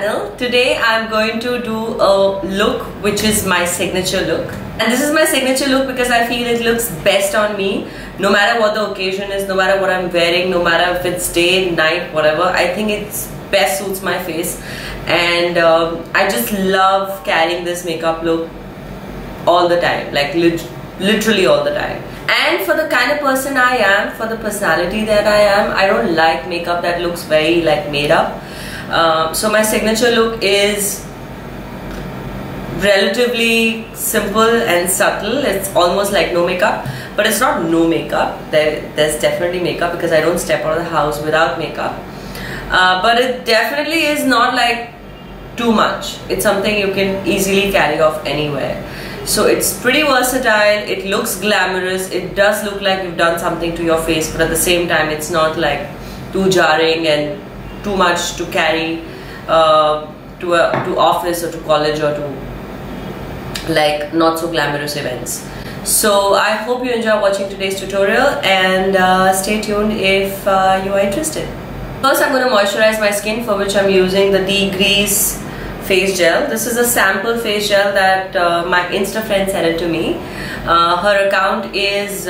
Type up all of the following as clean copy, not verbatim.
channel. Today I'm going to do a look which is my signature look. And this is my signature look because I feel it looks best on me no matter what the occasion is, no matter what I'm wearing, no matter if it's day, night, whatever. I think it's best suits my face, and I just love carrying this makeup look all the time, like literally all the time. And for the kind of person I am, for the personality that I am, I don't like makeup that looks very like made up. So my signature look is relatively simple and subtle. It's almost like no makeup, but it's not no makeup. There's definitely makeup because I don't step out of the house without makeup. But it definitely is not like too much. It's something you can easily carry off anywhere. So it's pretty versatile, it looks glamorous, it does look like you've done something to your face, but at the same time it's not like too jarring and too much to carry to office or to college or to like not so glamorous events. So I hope you enjoy watching today's tutorial, and stay tuned if you are interested. First I'm going to moisturize my skin, for which I'm using the Degrease face gel. This is a sample face gel that my Insta friend sent it to me. Her account is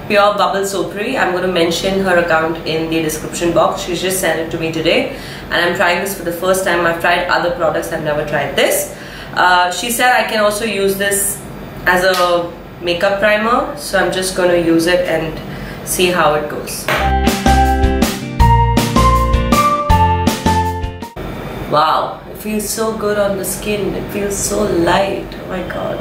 Pure Bubble Soapery. I'm going to mention her account in the description box. She's just sent it to me today, and I'm trying this for the first time. I've tried other products, I've never tried this. She said I can also use this as a makeup primer, so I'm just going to use it and see how it goes. Wow. Feels so good on the skin. It feels so light. Oh my god.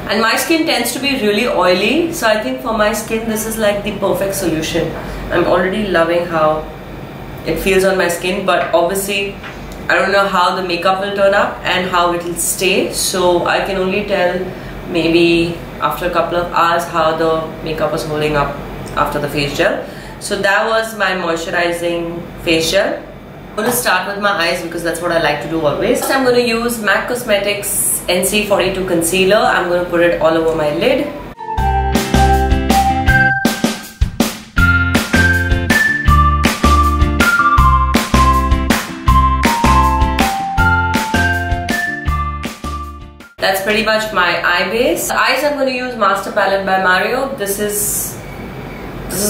And my skin tends to be really oily, so I think for my skin this is like the perfect solution. I'm already loving how it feels on my skin, but obviously I don't know how the makeup will turn up and how it will stay, so I can only tell maybe after a couple of hours how the makeup was holding up after the face gel. So that was my moisturizing face gel. I'm going to start with my eyes because that's what I like to do always. First, I'm going to use PAC Cosmetics NC42 Concealer. I'm going to put it all over my lid. That's pretty much my eye base. The eyes, I'm going to use Master Palette by Mario. This is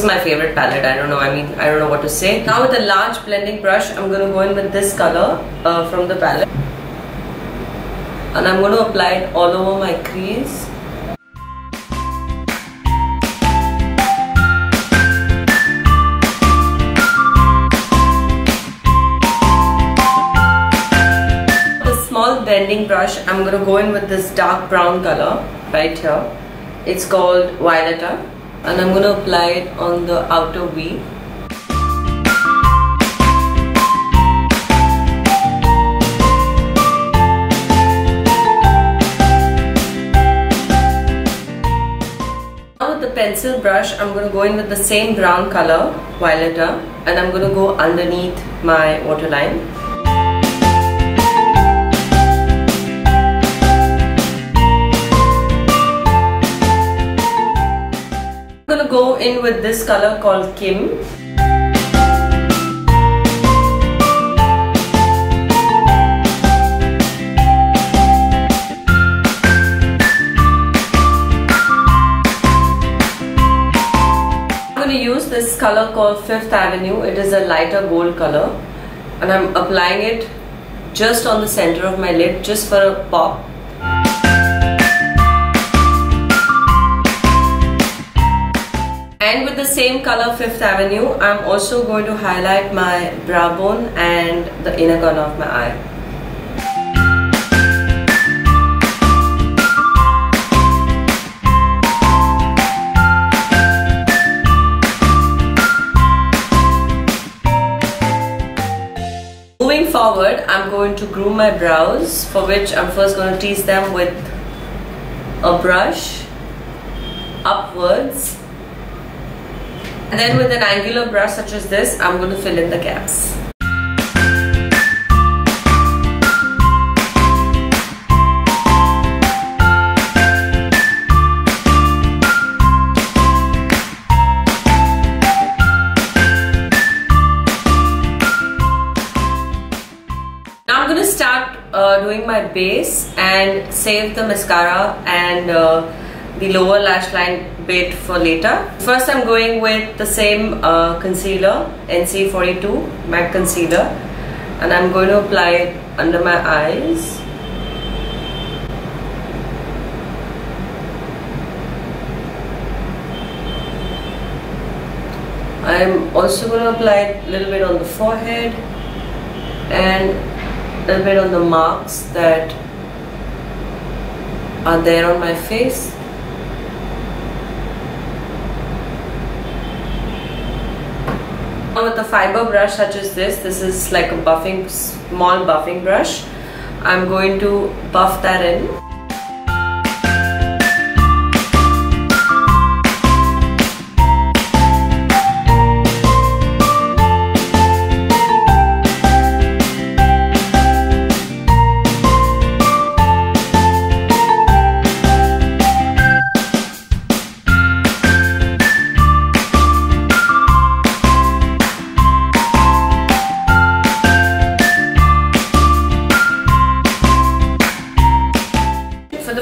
my favorite palette. I don't know what to say. Now with a large blending brush, I'm going to go in with this color from the palette, and I'm going to apply it all over my crease. With a small blending brush, I'm going to go in with this dark brown color right here. It's called Violeta. And I'm going to apply it on the outer V. Now with the pencil brush, I'm going to go in with the same brown color, Violeta, and I'm going to go underneath my waterline. I'm going to go in with this color called Kim. I'm going to use this color called Fifth Avenue. It is a lighter gold color, and I'm applying it just on the center of my lid, just for a pop. And with the same color, Fifth Avenue, I'm also going to highlight my brow bone and the inner corner of my eye. Moving forward, I'm going to groom my brows, for which I'm first going to tease them with a brush upwards. And then with an angular brush such as this, I'm going to fill in the gaps. going to start doing my base and save the mascara and the lower lash line bit for later. First I'm going with the same concealer, NC42 matte concealer, and I'm going to apply it under my eyes. I'm also going to apply it a little bit on the forehead and a little bit on the marks that are there on my face. Now with a fiber brush such as this is like a buffing, small buffing brush, I'm going to buff that in.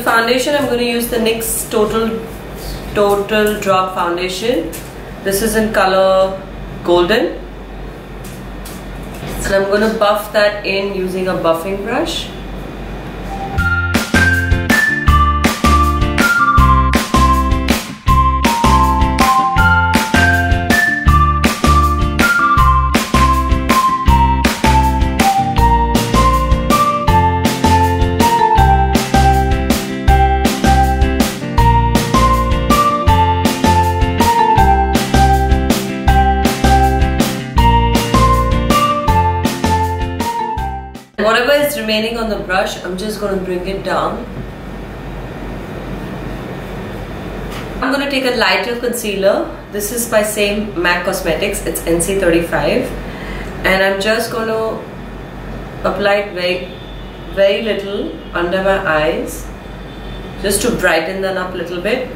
Foundation, I'm going to use the NYX Total Drop Foundation. This is in color golden, and I'm going to buff that in using a buffing brush. Whatever is remaining on the brush, I'm just going to bring it down. I'm going to take a lighter concealer. This is by same PAC Cosmetics. It's NC35, and I'm just going to apply it very little under my eyes, just to brighten them up a little bit.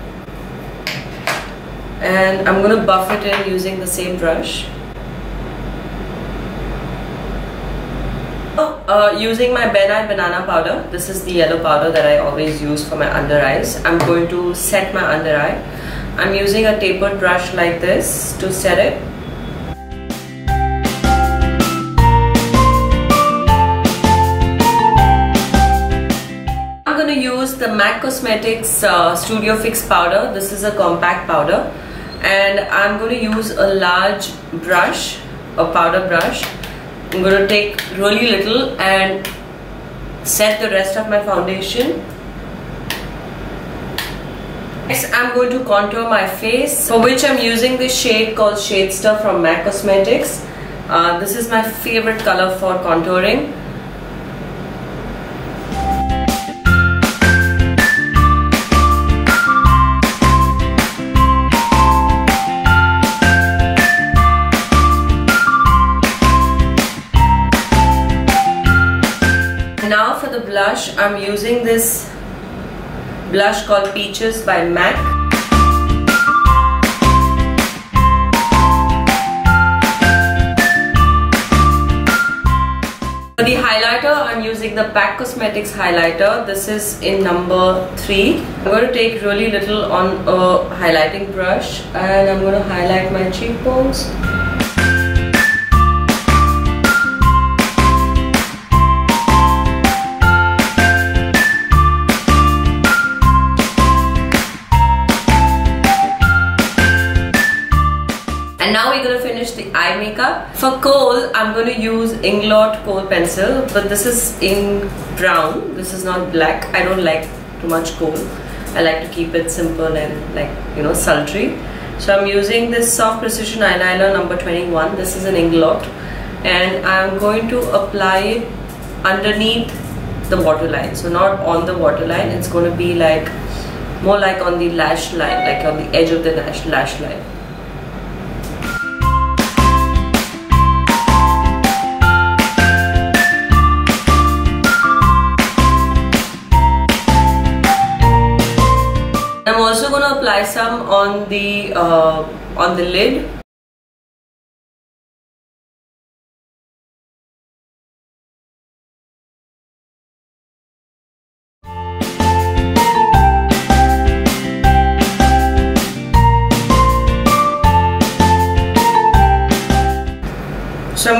And I'm going to buff it in using the same brush. Using my Balmain banana powder. This is the yellow powder that I always use for my under eyes. I'm going to set my under eye. I'm using a tapered brush like this to set it. I'm going to use the PAC Cosmetics Studio Fix powder. This is a compact powder, and I'm going to use a large brush, a powder brush. I'm going to take really little and set the rest of my foundation. Next, I'm going to contour my face, for which I'm using this shade called Shadester from PAC Cosmetics. This is my favorite color for contouring. Now for the blush, I'm using this blush called Peaches by MAC. For the highlighter, I'm using the PAC Cosmetics highlighter. This is in number 3. I'm going to take really little on a highlighting brush, and I'm going to highlight my cheekbones. And now we're going to finish the eye makeup. For kohl, I'm going to use Inglot kohl pencil, but this is in brown. This is not black. I don't like too much kohl. I like to keep it simple and sultry. So I'm using this Soft Precision Eyeliner number 21. This is an Inglot, and I'm going to apply it underneath the waterline. So not on the waterline. It's going to be like more like on the lash line, like on the edge of the lash line. I'm also going to apply some on the lid.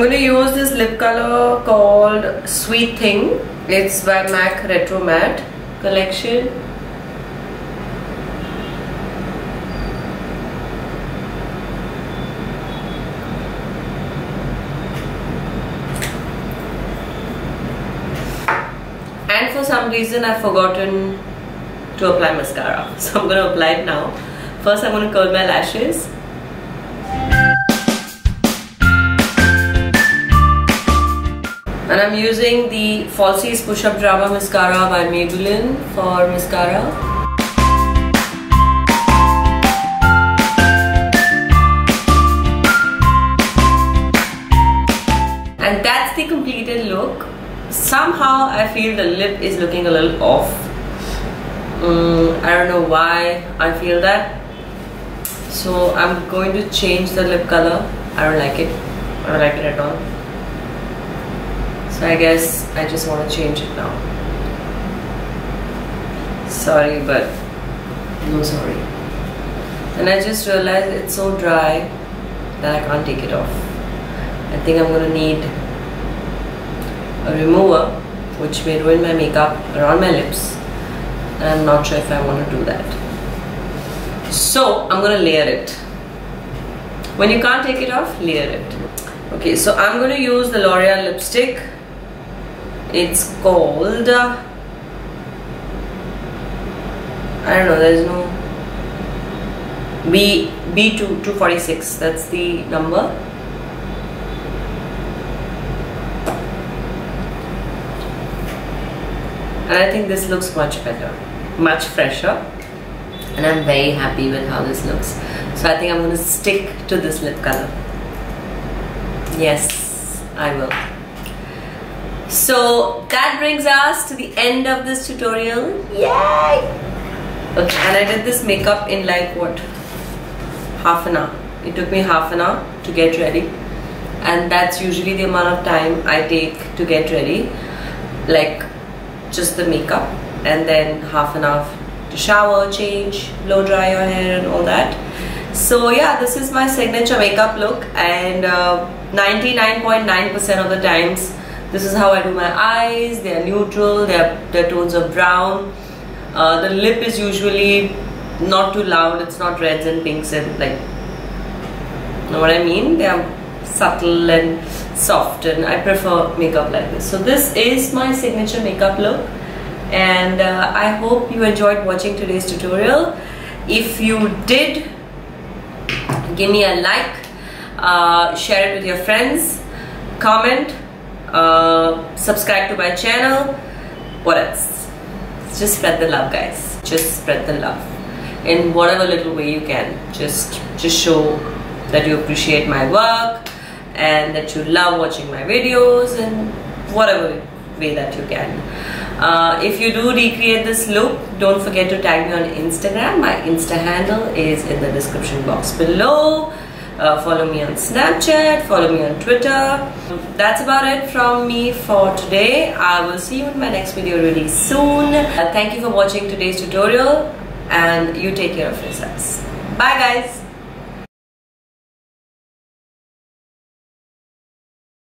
going to use this lip color called Sweet Thing. It's by MAC Retromatte collection. And for some reason I've forgotten to apply mascara, so I'm going to apply it now. First I'm going to curl my lashes. And I'm using the Falsies Push Up Drama Mascara by Maybelline for mascara. And that's the completed look. Somehow I feel the lip is looking a little off. I don't know why I feel that. So I'm going to change the lip color. I don't like it. I don't like it at all. So I guess I just want to change it now. Sorry, but no sorry. And I just realized it's so dry that I can't take it off. I think I'm going to need a remover, which may ruin my makeup around my lips, and I'm not sure if I want to do that. So I'm going to layer it. When you can't take it off, layer it. Okay, so I'm going to use the L'Oreal lipstick. It's called I don't know, there's no B246, that's the number. And I think this looks much better, much fresher, and I'm very happy with how this looks. So I think I'm going to stick to this lip color. Yes, I will. So that brings us to the end of this tutorial. Yay! Okay, and I did this makeup in like what? Half an hour. It took me half an hour to get ready, and that's usually the amount of time I take to get ready, like just the makeup, and then half an hour to shower, change, blow dry your hair and all that. So yeah, this is my signature makeup look, and 99.9% of the times this is how I do my eyes. They are neutral, they're tones of brown. The lip is usually not too loud, it's not reds and pinks and like, you know what I mean? They are subtle and soft, and I prefer makeup like this. So this is my signature makeup look, and I hope you enjoyed watching today's tutorial. If you did, give me a like, share it with your friends, comment, subscribe to my channel. What else? Just spread the love, guys. Just spread the love in whatever little way you can. Just show that you appreciate my work and that you love watching my videos in whatever way that you can. If you do recreate this look, don't forget to tag me on Instagram. My Insta handle is in the description box below. Follow me on Snapchat, follow me on Twitter. That's about it from me for today. I will see you in my next video really soon. Thank you for watching today's tutorial, and you take care of yourselves. Bye guys.